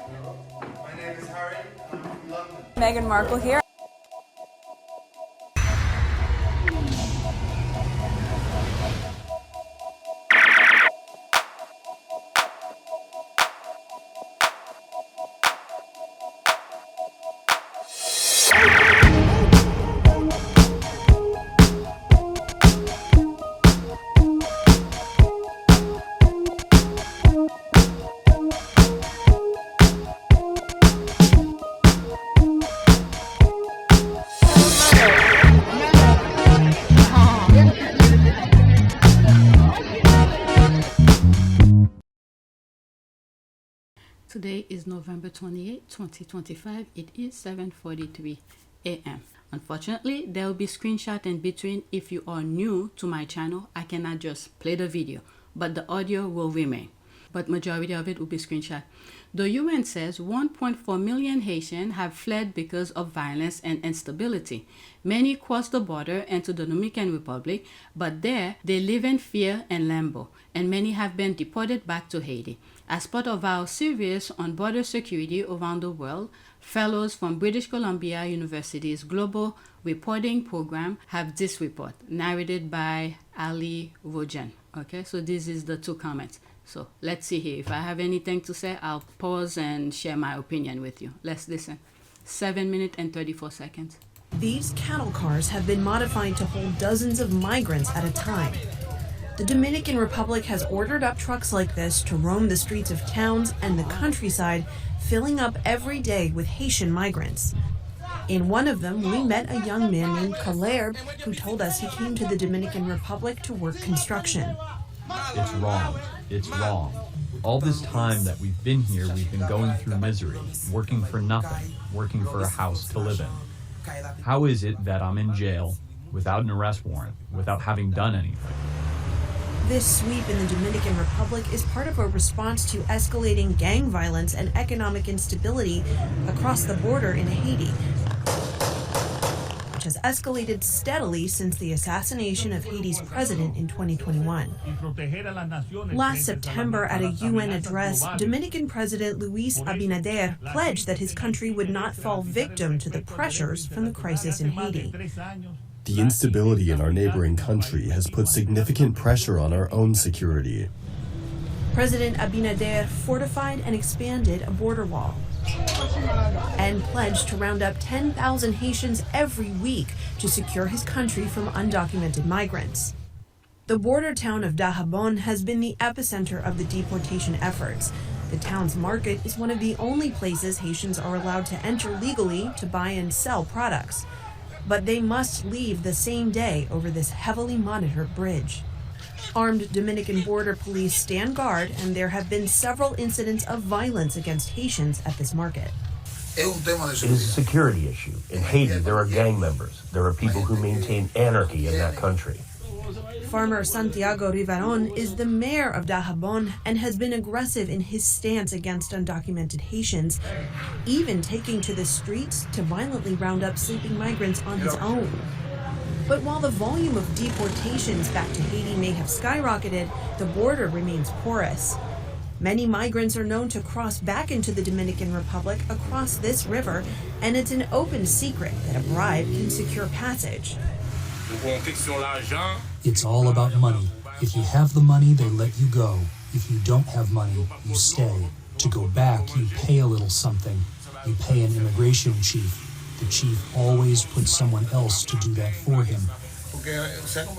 My name is Harry. I'm from London. Meghan Markle here. Today is November 28, 2025. It is 7:43 a.m. Unfortunately, there will be screenshot in between. If you are new to my channel, I cannot just play the video, but the audio will remain. But majority of it will be screenshot. The UN says 1.4 million Haitians have fled because of violence and instability. Many crossed the border into the Dominican Republic, but there they live in fear and limbo, and many have been deported back to Haiti. As part of our series on border security around the world, fellows from British Columbia University's Global Reporting Program have this report, narrated by Ali Rojan. Okay, so this is the two comments. So let's see here. If I have anything to say, I'll pause and share my opinion with you. Let's listen. 7 minutes and 34 seconds. These cattle cars have been modified to hold dozens of migrants at a time. The Dominican Republic has ordered up trucks like this to roam the streets of towns and the countryside, filling up every day with Haitian migrants. In one of them, we met a young man named Caleb who told us he came to the Dominican Republic to work construction. It's wrong. It's wrong. All this time that we've been here, we've been going through misery, working for nothing, working for a house to live in. How is it that I'm in jail without an arrest warrant, without having done anything? This sweep in the Dominican Republic is part of a response to escalating gang violence and economic instability across the border in Haiti, which has escalated steadily since the assassination of Haiti's president in 2021. Last September, at a UN address, Dominican President Luis Abinader pledged that his country would not fall victim to the pressures from the crisis in Haiti. The instability in our neighboring country has put significant pressure on our own security. President Abinader fortified and expanded a border wall and pledged to round up 10,000 Haitians every week to secure his country from undocumented migrants. The border town of Dajabon has been the epicenter of the deportation efforts. The town's market is one of the only places Haitians are allowed to enter legally to buy and sell products. But they must leave the same day over this heavily monitored bridge. Armed Dominican border police stand guard, and there have been several incidents of violence against Haitians at this market. It is a security issue. In Haiti, there are gang members. There are people who maintain anarchy in that country. Farmer Santiago Rivaron is the mayor of Dajabon and has been aggressive in his stance against undocumented Haitians, even taking to the streets to violently round up sleeping migrants on his own. But while the volume of deportations back to Haiti may have skyrocketed, the border remains porous. Many migrants are known to cross back into the Dominican Republic across this river, and it's an open secret that a bribe can secure passage. It's all about money. If you have the money, they let you go. If you don't have money, you stay. To go back, you pay a little something. You pay an immigration chief. The chief always puts someone else to do that for him.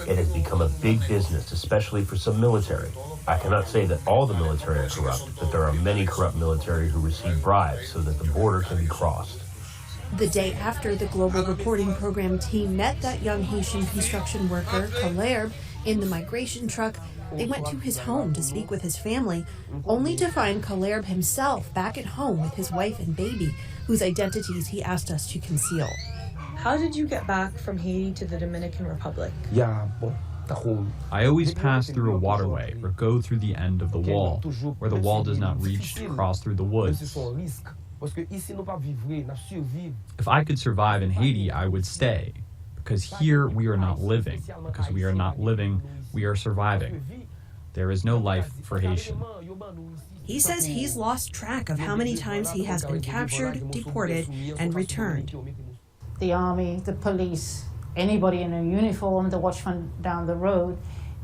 It has become a big business, especially for some military. I cannot say that all the military are corrupt, but there are many corrupt military who receive bribes so that the border can be crossed. The day after the Global Reporting Program team met that young Haitian construction worker, Caleb, in the migration truck, they went to his home to speak with his family, only to find Caleb himself back at home with his wife and baby, whose identities he asked us to conceal. How did you get back from Haiti to the Dominican Republic? I always pass through a waterway or go through the end of the wall, where the wall does not reach to cross through the woods. If I could survive in Haiti, I would stay, because here we are not living. Because we are not living, we are surviving. There is no life for Haitian. He says he's lost track of how many times he has been captured, deported, and returned. The army, the police, anybody in a uniform, the watchman down the road,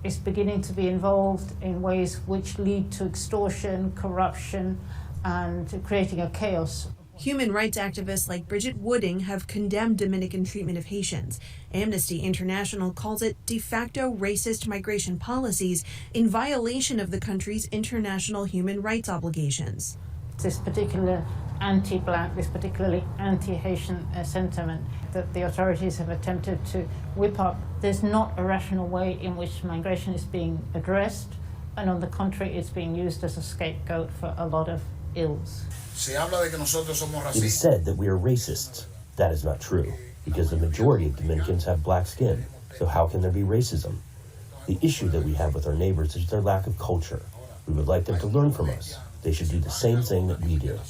is beginning to be involved in ways which lead to extortion, corruption, and creating a chaos. Human rights activists like Bridget Wooding have condemned Dominican treatment of Haitians. Amnesty International calls it de facto racist migration policies in violation of the country's international human rights obligations. This particular anti-black, this particularly anti-Haitian sentiment that the authorities have attempted to whip up, there's not a rational way in which migration is being addressed, and on the contrary, it's being used as a scapegoat for a lot of ills. It is said that we are racists. That is not true, because the majority of Dominicans have black skin. So how can there be racism? The issue that we have with our neighbors is their lack of culture. We would like them to learn from us. They should do the same thing that we do.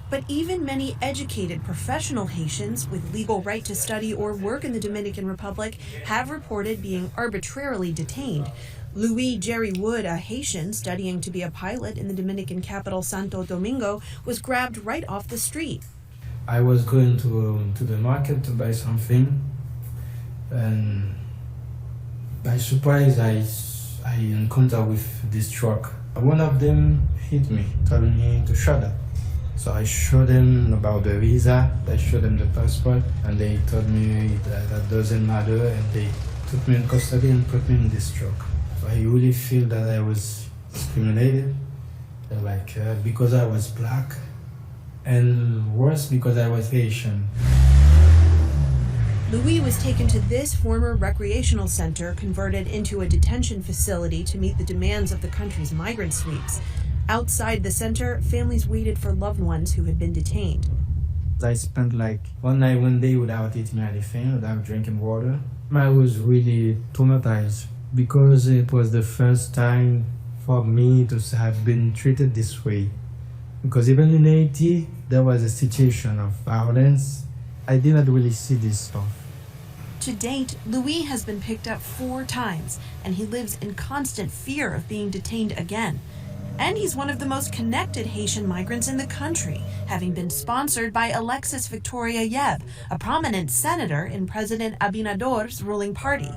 But even many educated professional Haitians with legal right to study or work in the Dominican Republic have reported being arbitrarily detained. Louis Jerry Wood, a Haitian studying to be a pilot in the Dominican capital Santo Domingo, was grabbed right off the street. I was going to the market to buy something, and by surprise I encountered with this truck. One of them hit me, told me to shut up. So I showed them about the visa, I showed them the passport, and they told me that doesn't matter, and they took me in custody and put me in this truck. I really feel that I was discriminated, because I was black, and worse, because I was Haitian. Louis was taken to this former recreational center, converted into a detention facility to meet the demands of the country's migrant sweeps. Outside the center, families waited for loved ones who had been detained. I spent one night, one day without eating anything, without drinking water. I was really traumatized because it was the first time for me to have been treated this way. Because even in Haiti, there was a situation of violence. I didn't really see this stuff. To date, Louis has been picked up 4 times, and he lives in constant fear of being detained again. And he's one of the most connected Haitian migrants in the country, having been sponsored by Alexis Victoria Yeb, a prominent senator in President Abinader's ruling party.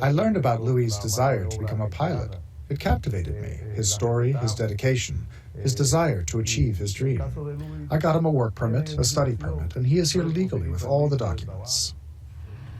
I learned about Louis' desire to become a pilot. It captivated me, his story, his dedication, his desire to achieve his dream. I got him a work permit, a study permit, and he is here legally with all the documents.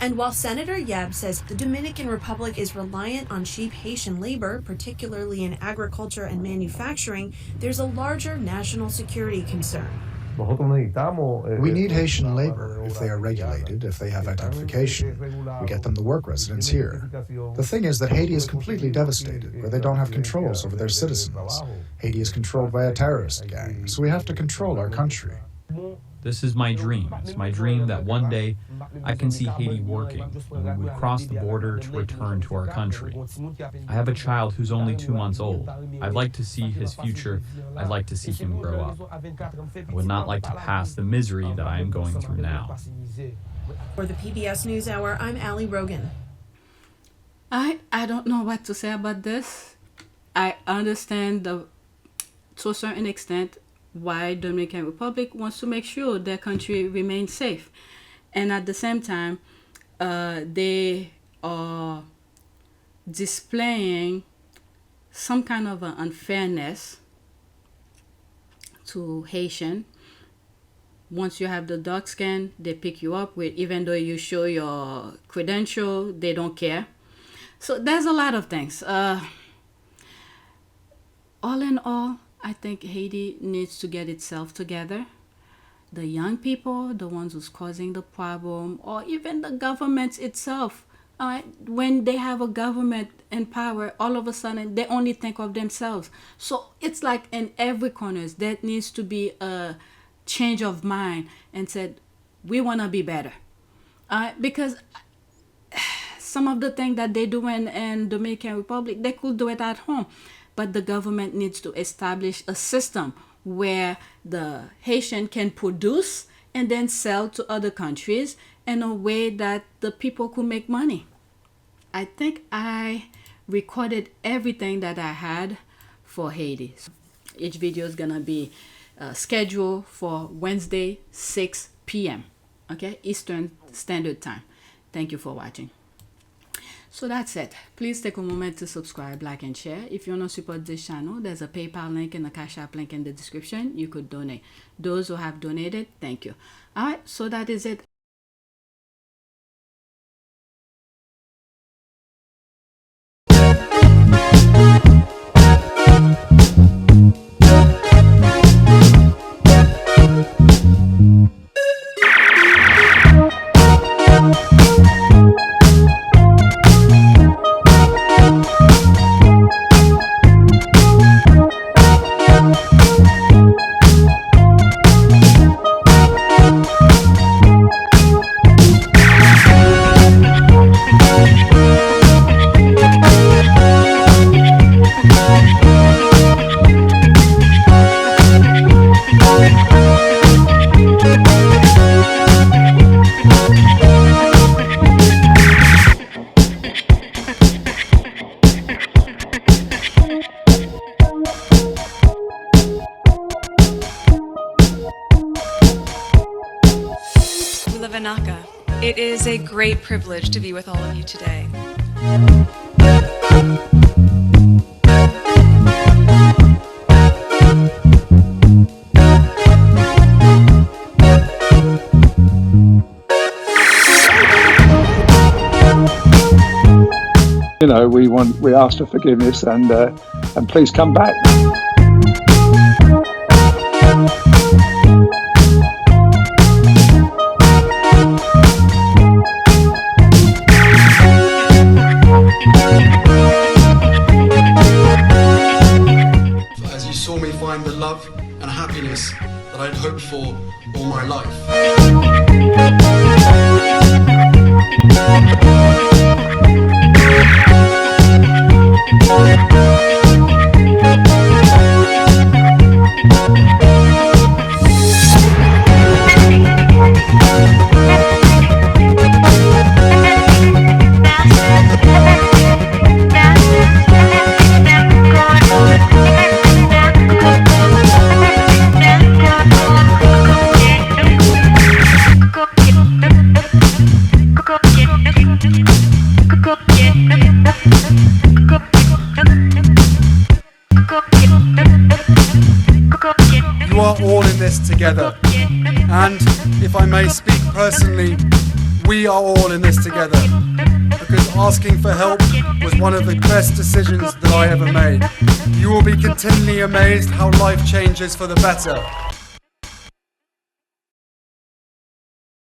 And while Senator Yeb says the Dominican Republic is reliant on cheap Haitian labor, particularly in agriculture and manufacturing, there's a larger national security concern. We need Haitian labor if they are regulated, if they have identification. We get them the work residence here. The thing is that Haiti is completely devastated, where they don't have controls over their citizens. Haiti is controlled by a terrorist gang, so we have to control our country. This is my dream. It's my dream that one day I can see Haiti working and we would cross the border to return to our country. I have a child who's only 2 months old. I'd like to see his future. I'd like to see him grow up. I would not like to pass the misery that I am going through now. For the PBS NewsHour, I'm Allie Rogan. I don't know what to say about this. I understand to a certain extent why Dominican Republic wants to make sure their country remains safe. And at the same time, they are displaying some kind of an unfairness to Haitian. Once you have the dark skin, they pick you up with, even though you show your credential, they don't care. So there's a lot of things. All in all, I think Haiti needs to get itself together. The young people, the ones who's causing the problem, or even the government itself. When they have a government in power, all of a sudden they only think of themselves. So it's like in every corner, there needs to be a change of mind and said, we want to be better. Because some of the things that they do in Dominican Republic, they could do it at home. But the government needs to establish a system where the Haitian can produce and then sell to other countries in a way that the people could make money. I think I recorded everything that I had for Haiti. So each video is gonna be scheduled for Wednesday 6 p.m. okay, Eastern Standard Time. Thank you for watching. So that's it. Please take a moment to subscribe, like, and share. If you want to support this channel, there's a PayPal link and a Cash App link in the description. You could donate. Those who have donated, thank you. All right, so that is it. It is a great privilege to be with all of you today. You know, we ask for forgiveness and please come back. As you saw me find the love and happiness that I'd hoped for all my life. You are all in this together, and if I may speak personally, we are all in this together, because asking for help was one of the best decisions that I ever made. You will be continually amazed how life changes for the better.